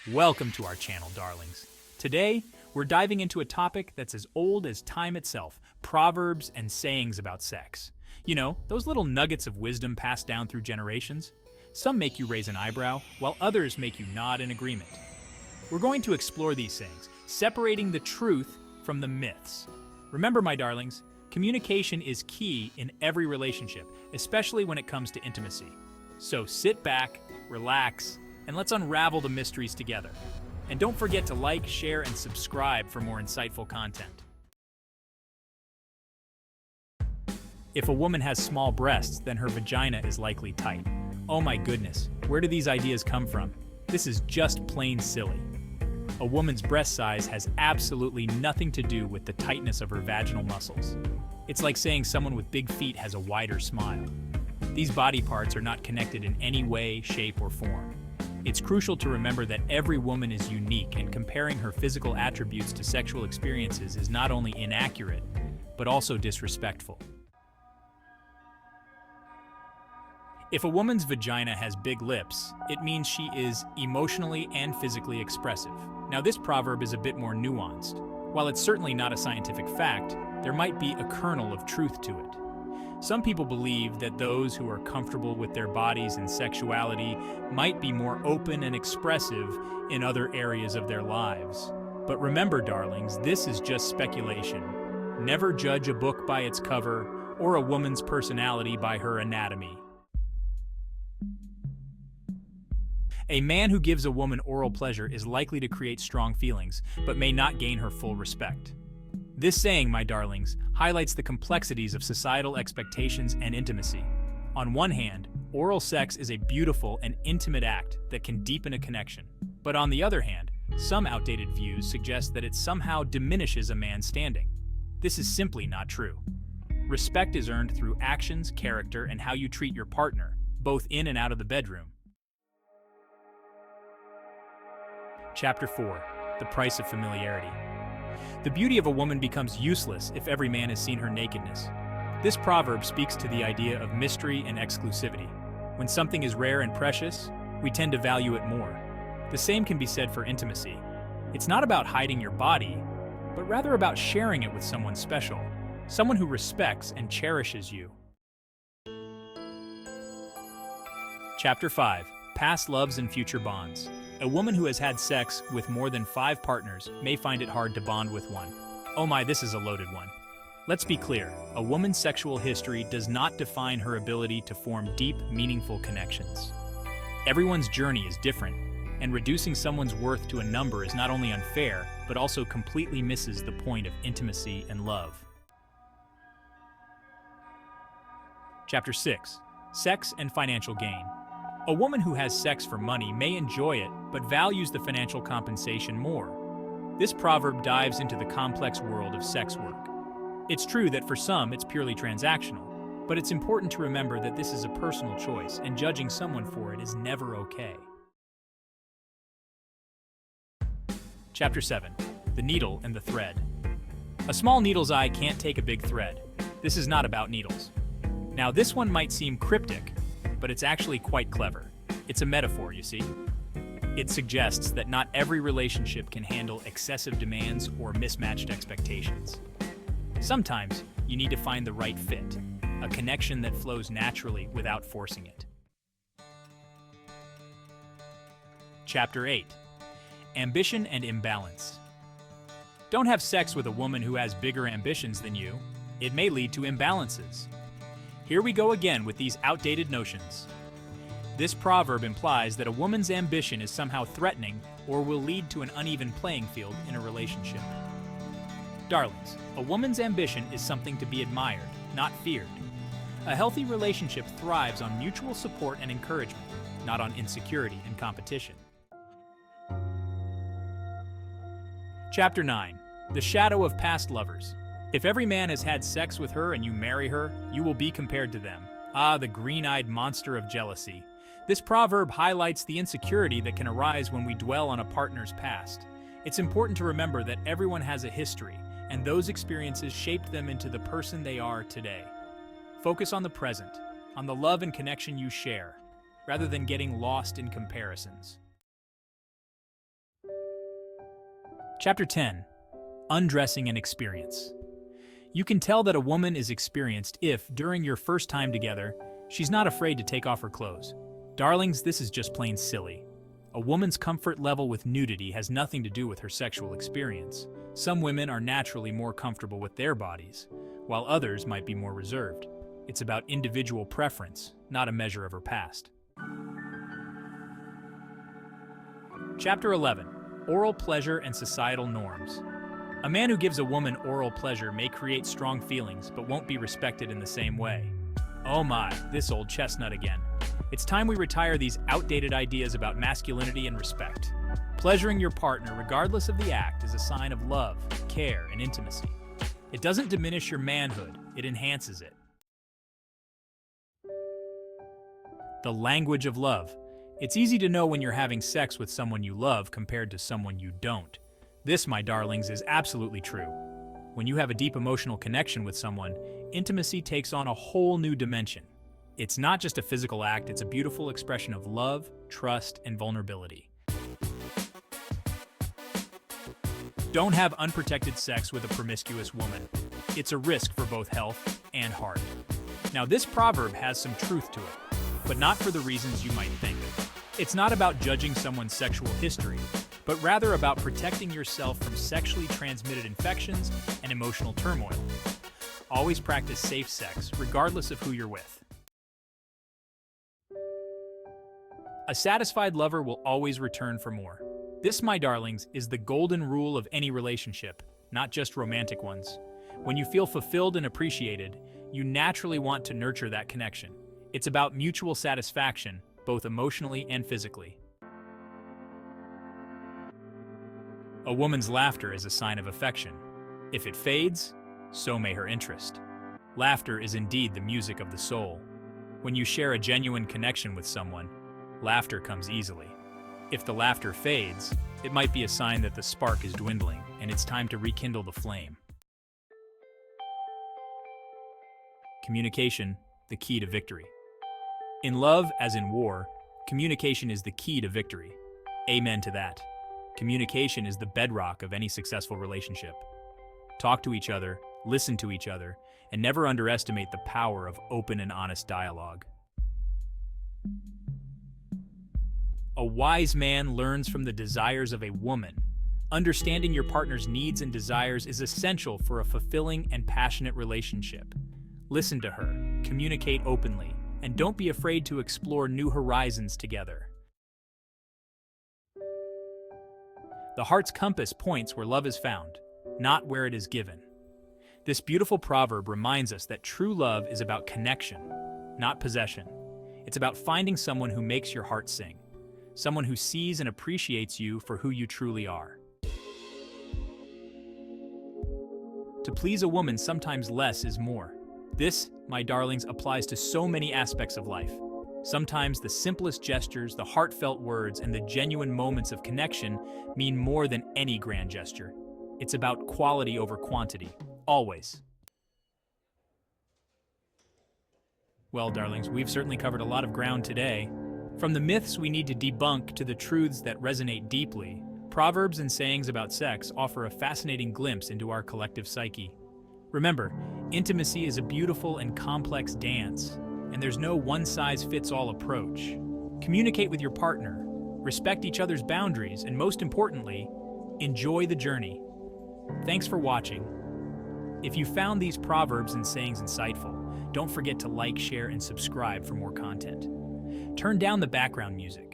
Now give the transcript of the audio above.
Welcome to our channel, darlings. Today, we're diving into a topic that's as old as time itself, proverbs and sayings about sex. You know, those little nuggets of wisdom passed down through generations. Some make you raise an eyebrow, while others make you nod in agreement. We're going to explore these sayings, separating the truth from the myths. Remember, my darlings, communication is key in every relationship, especially when it comes to intimacy. So sit back, relax, and let's unravel the mysteries together. And don't forget to like, share, and subscribe for more insightful content. If a woman has small breasts, then her vagina is likely tight. Oh my goodness, where do these ideas come from? This is just plain silly. A woman's breast size has absolutely nothing to do with the tightness of her vaginal muscles. It's like saying someone with big feet has a wider smile. These body parts are not connected in any way, shape, or form. It's crucial to remember that every woman is unique, and comparing her physical attributes to sexual experiences is not only inaccurate, but also disrespectful. If a woman's vagina has big lips, it means she is emotionally and physically expressive. Now, this proverb is a bit more nuanced. While it's certainly not a scientific fact, there might be a kernel of truth to it. Some people believe that those who are comfortable with their bodies and sexuality might be more open and expressive in other areas of their lives. But remember, darlings, this is just speculation. Never judge a book by its cover or a woman's personality by her anatomy. A man who gives a woman oral pleasure is likely to create strong feelings, but may not gain her full respect. This saying, my darlings, highlights the complexities of societal expectations and intimacy. On one hand, oral sex is a beautiful and intimate act that can deepen a connection. But on the other hand, some outdated views suggest that it somehow diminishes a man's standing. This is simply not true. Respect is earned through actions, character, and how you treat your partner, both in and out of the bedroom. Chapter 4. The Price of Familiarity. The beauty of a woman becomes useless if every man has seen her nakedness. This proverb speaks to the idea of mystery and exclusivity. When something is rare and precious, we tend to value it more. The same can be said for intimacy. It's not about hiding your body, but rather about sharing it with someone special, someone who respects and cherishes you. Chapter 5. Past loves and future bonds. A woman who has had sex with more than 5 partners may find it hard to bond with one. Oh my, this is a loaded one. Let's be clear, a woman's sexual history does not define her ability to form deep, meaningful connections. Everyone's journey is different, and reducing someone's worth to a number is not only unfair, but also completely misses the point of intimacy and love. Chapter 6. Sex and financial gain. A woman who has sex for money may enjoy it, but values the financial compensation more. This proverb dives into the complex world of sex work. It's true that for some it's purely transactional, but it's important to remember that this is a personal choice, and judging someone for it is never okay. Chapter 7. The Needle and the Thread. A small needle's eye can't take a big thread. This is not about needles. Now, this one might seem cryptic, but it's actually quite clever. It's a metaphor, you see. It suggests that not every relationship can handle excessive demands or mismatched expectations. Sometimes, you need to find the right fit, a connection that flows naturally without forcing it. Chapter 8. Ambition and Imbalance. Don't have sex with a woman who has bigger ambitions than you. It may lead to imbalances. Here we go again with these outdated notions. This proverb implies that a woman's ambition is somehow threatening or will lead to an uneven playing field in a relationship. Darlings, a woman's ambition is something to be admired, not feared. A healthy relationship thrives on mutual support and encouragement, not on insecurity and competition. Chapter 9. The Shadow of Past Lovers. If every man has had sex with her and you marry her, you will be compared to them. Ah, the green-eyed monster of jealousy. This proverb highlights the insecurity that can arise when we dwell on a partner's past. It's important to remember that everyone has a history, and those experiences shaped them into the person they are today. Focus on the present, on the love and connection you share, rather than getting lost in comparisons. Chapter 10. Undressing and Experience. You can tell that a woman is experienced if, during your first time together, she's not afraid to take off her clothes. Darlings, this is just plain silly. A woman's comfort level with nudity has nothing to do with her sexual experience. Some women are naturally more comfortable with their bodies, while others might be more reserved. It's about individual preference, not a measure of her past. Chapter 11. Oral pleasure and societal norms. A man who gives a woman oral pleasure may create strong feelings, but won't be respected in the same way. Oh my, this old chestnut again. It's time we retire these outdated ideas about masculinity and respect. Pleasuring your partner, regardless of the act, is a sign of love, care, and intimacy. It doesn't diminish your manhood, it enhances it. The language of love. It's easy to know when you're having sex with someone you love compared to someone you don't. This, my darlings, is absolutely true. When you have a deep emotional connection with someone, intimacy takes on a whole new dimension. It's not just a physical act, it's a beautiful expression of love, trust, and vulnerability. Don't have unprotected sex with a promiscuous woman. It's a risk for both health and heart. Now, this proverb has some truth to it, but not for the reasons you might think. It's not about judging someone's sexual history, but rather about protecting yourself from sexually transmitted infections and emotional turmoil. Always practice safe sex, regardless of who you're with. A satisfied lover will always return for more. This, my darlings, is the golden rule of any relationship, not just romantic ones. When you feel fulfilled and appreciated, you naturally want to nurture that connection. It's about mutual satisfaction, both emotionally and physically. A woman's laughter is a sign of affection. If it fades, so may her interest. Laughter is indeed the music of the soul. When you share a genuine connection with someone, laughter comes easily. If the laughter fades, it might be a sign that the spark is dwindling and it's time to rekindle the flame. Communication, the key to victory. In love, as in war, communication is the key to victory. Amen to that. Communication is the bedrock of any successful relationship. Talk to each other, listen to each other, and never underestimate the power of open and honest dialogue. A wise man learns from the desires of a woman. Understanding your partner's needs and desires is essential for a fulfilling and passionate relationship. Listen to her, communicate openly, and don't be afraid to explore new horizons together. The heart's compass points where love is found, not where it is given. This beautiful proverb reminds us that true love is about connection, not possession. It's about finding someone who makes your heart sing, someone who sees and appreciates you for who you truly are. To please a woman, sometimes less is more. This, my darlings, applies to so many aspects of life. Sometimes the simplest gestures, the heartfelt words, and the genuine moments of connection mean more than any grand gesture. It's about quality over quantity, always. Well, darlings, we've certainly covered a lot of ground today. From the myths we need to debunk to the truths that resonate deeply, proverbs and sayings about sex offer a fascinating glimpse into our collective psyche. Remember, intimacy is a beautiful and complex dance, and there's no one-size-fits-all approach. Communicate with your partner, respect each other's boundaries, and most importantly, enjoy the journey. Thanks for watching. If you found these proverbs and sayings insightful, don't forget to like, share, and subscribe for more content. Turn down the background music.